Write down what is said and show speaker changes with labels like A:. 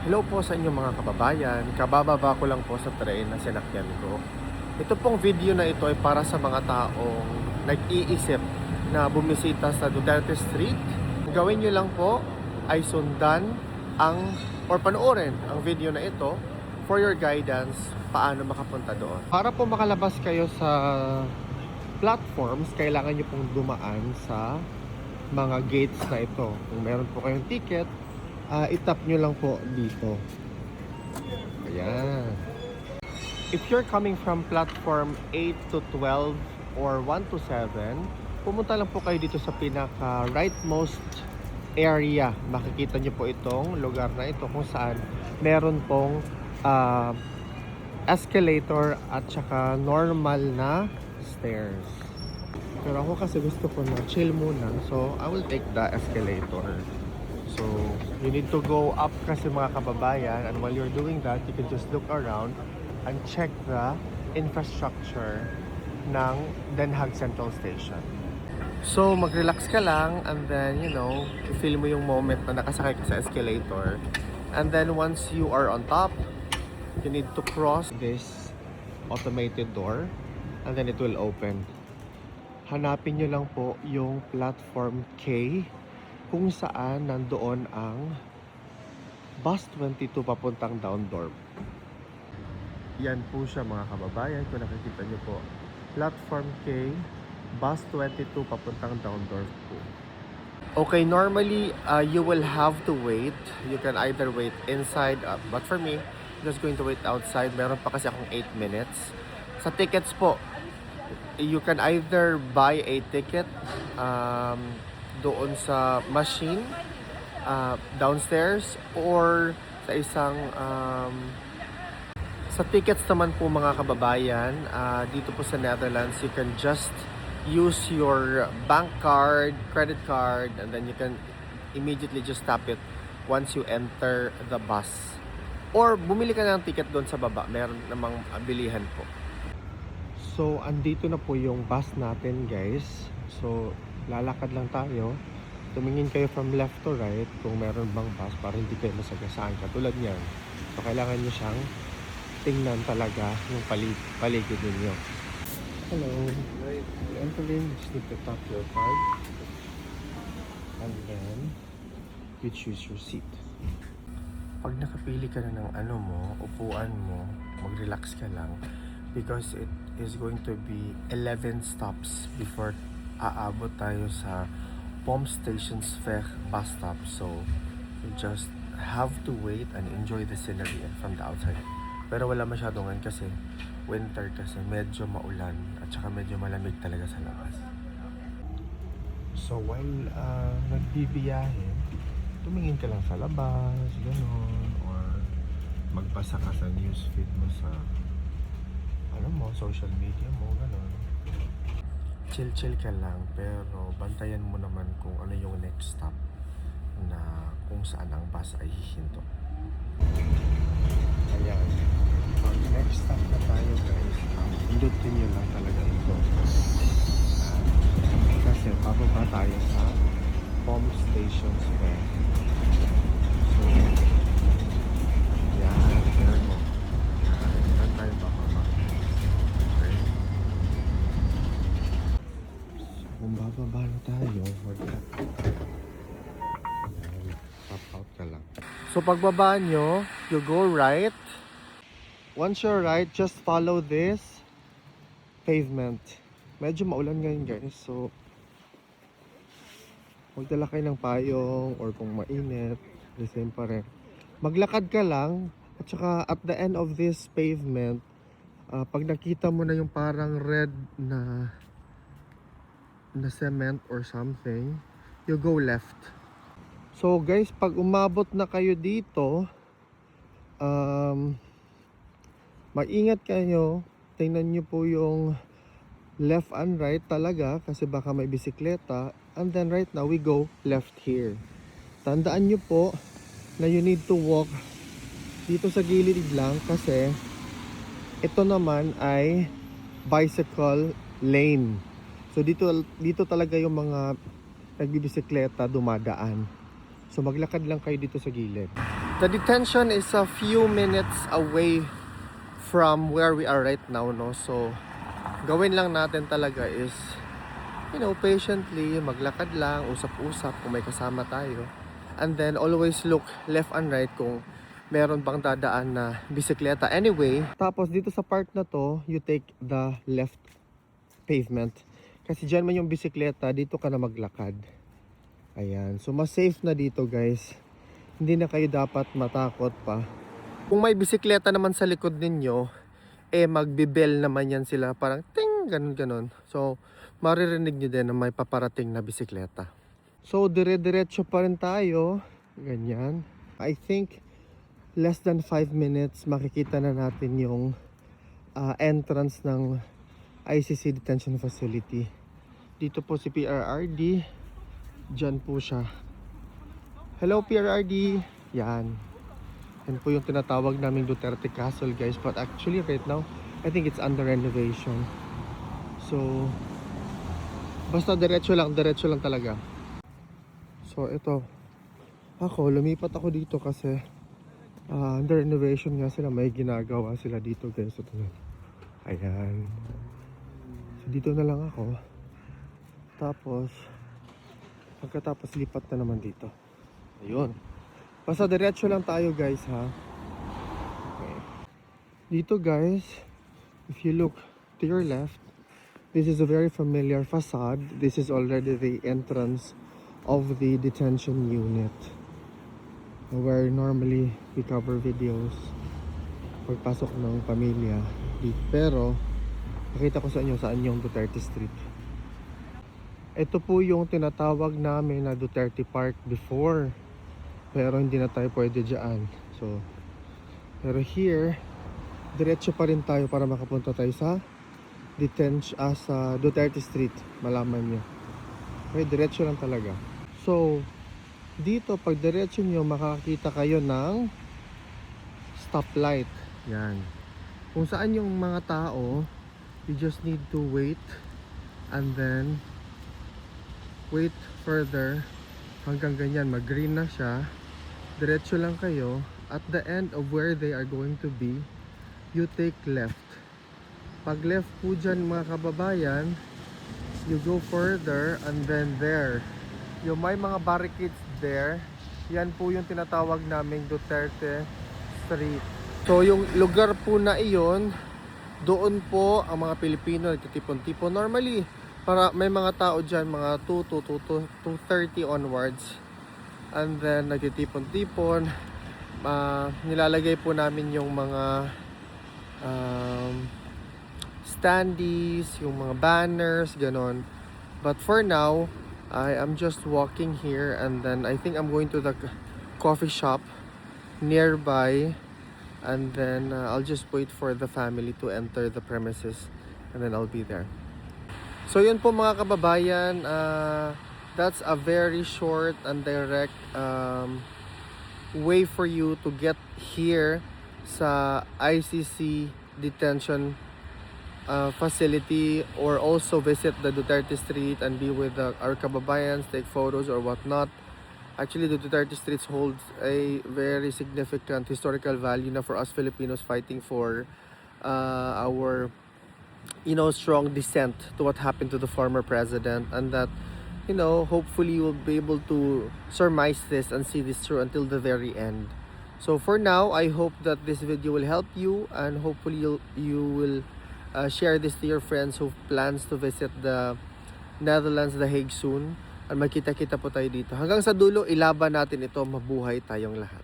A: Hello po sa inyo mga kababayan. Kabababa ko lang po sa train na sinakyan ko. Ito pong video na ito ay para sa mga taong nag-iisip na bumisita sa Duterte Street. Ang gawin nyo lang po ay sundan or panoorin ang video na ito for your guidance paano makapunta doon. Para po makalabas kayo sa platforms, kailangan nyo pong dumaan sa mga gates na ito. Kung meron po kayong ticket, itap nyo lang po dito. Ayan. If you're coming from platform 8 to 12 or 1 to 7, pumunta lang po kayo dito sa pinaka rightmost area. Makikita nyo po itong lugar na ito kung saan meron pong escalator at saka normal na stairs. Pero ako kasi gusto ko na chill muna, so I will take the escalator. So, you need to go up kasi mga kababayan, and while you're doing that, you can just look around and check the infrastructure ng Den Haag Central Station. So, mag-relax ka lang and then, feel mo yung moment na nakasakay ka sa escalator. And then, once you are on top, you need to cross this automated door and then it will open. Hanapin nyo lang po yung platform K kung saan nandoon ang bus 22 papuntang Daundorp. Yan po siya mga kababayan, kung nakikita nyo po. Platform K, bus 22 papuntang Daundorp po. Okay, normally you will have to wait. You can either wait inside, but for me, I'm just going to wait outside. Meron pa kasi akong 8 minutes. Sa tickets po, you can either buy a ticket doon sa machine downstairs or sa isang sa tickets naman po mga kababayan, dito po sa Netherlands, you can just use your bank card, credit card, and then you can immediately just tap it once you enter the bus. Or bumili ka ng ticket doon sa baba, meron namang bilihan po. So, andito na po yung bus natin, guys. So, lalakad lang tayo. Tumingin kayo from left to right kung meron bang bus para hindi kayo masagasaan. Katulad niyan. So, kailangan nyo siyang tingnan talaga yung paligid ninyo. Hello. Right. You enter in, just need to tap your card. And then, you choose your seat. Pag nakapili ka na ng upuan mo, mag-relax ka lang. Because it is going to be 11 stops before aabot tayo sa Pomstationsweg bus stop. So, you just have to wait and enjoy the scenery from the outside. Pero wala masyadong kasi winter kasi medyo maulan at saka medyo malamig talaga sa labas. So, while nagbibiyahe, tumingin ka lang sa labas, gano'n, or magbasa ka sa newsfeed mo sa social media mo, gano'n. Chill ka lang, pero bantayan mo naman kung ano yung next stop na kung saan ang bus ay hihinto. Ayan. Pag next stop na tayo, guys, pindutin nyo lang talaga ito. Kasi pababa tayo sa Pomstationsweg. So, yan, there mo. Yan tayo bababa. Kung bababa na tayo, pop out ka lang. So pagbaba nyo, you go right. Once you're right, just follow this pavement. Medyo maulan ngayon, guys. So magdala kayo ng payong or kung mainit, the same pa rin. Maglakad ka lang at saka at the end of this pavement, pag nakita mo na yung parang red na cement or something, you go left. So guys, pag umabot na kayo dito, maingat kayo, tingnan nyo po yung left and right talaga kasi baka may bisikleta. And then right now we go left here. Tandaan nyo po na you need to walk dito sa gilid lang kasi ito naman ay bicycle lane. So dito talaga yung mga nagbibisikleta dumadaan. So maglakad lang kayo dito sa gilid. The detention is a few minutes away from where we are right now, no? So gawin lang natin talaga is, patiently, maglakad lang, usap-usap kung may kasama tayo. And then always look left and right kung meron bang dadaan na bisikleta. Anyway, tapos dito sa part na to, you take the left pavement. Kasi dyan man yung bisikleta, dito ka na maglakad. Ayan. So mas safe na dito, guys. Hindi na kayo dapat matakot pa. Kung may bisikleta naman sa likod ninyo, magbibel naman yan sila. Parang ting, ganun. So, maririnig nyo din na may paparating na bisikleta. So, dire-diretso pa rin tayo. Ganyan. I think, less than 5 minutes, makikita na natin yung entrance ng ICC Detention Facility. Dito po si PRRD. Diyan po siya. Hello, PRRD. Yan. Yan po yung tinatawag naming Duterte Castle, guys. But actually, right now, I think it's under renovation. So, basta diretso lang talaga. So, ito. Lumipat ako dito kasi under renovation nga sila. May ginagawa sila dito, guys. Ito na. Ayan. So, dito na lang ako. Tapos, pagkatapos lipat na naman dito. Ayun. Basta diretso lang tayo, guys, ha. Okay. Dito, guys, if you look to your left, this is a very familiar facade. This is already the entrance of the detention unit, where normally we cover videos pagpasok ng pamilya. Pero, nakita ko sa inyo saan yung Duterte Street. Ito po yung tinatawag namin na Duterte Park before. Pero hindi na tayo pwede dyan. So, pero here, diretso pa rin tayo para makapunta tayo sa sa Duterte Street. Malaman nyo. Okay, diretso lang talaga. So, dito, pag diretso nyo, makakita kayo ng stoplight. Yan. Kung saan yung mga tao, you just need to wait and then wait further hanggang ganyan, mag-green na siya. Diretso lang kayo. At the end of where they are going to be, you take left. Pag left po dyan, mga kababayan, you go further and then there, yung may mga barricades there, yan po yung tinatawag naming Duterte Street. So yung lugar po na iyon, doon po ang mga Pilipino nagtitipon-tipon. Normally, para may mga tao dyan, mga 2:30 onwards. And then nagtitipon-tipon. Nilalagay po namin yung mga standees, yung mga banners, ganon. But for now, I am just walking here and then I think I'm going to the coffee shop nearby. And then I'll just wait for the family to enter the premises and then I'll be there. So yun po mga kababayan, that's a very short and direct way for you to get here sa ICC detention facility, or also visit the Duterte Street and be with our kababayans, take photos or whatnot. Actually, the Duterte Streets holds a very significant historical value na for us Filipinos fighting for our strong dissent to what happened to the former president, and that hopefully you'll be able to surmise this and see this through until the very end. So for now, I hope that this video will help you, and hopefully you will share this to your friends who plans to visit the Netherlands, The Hague soon. At magkita-kita po tayo dito. Hanggang sa dulo, ilaban natin ito. Mabuhay tayong lahat.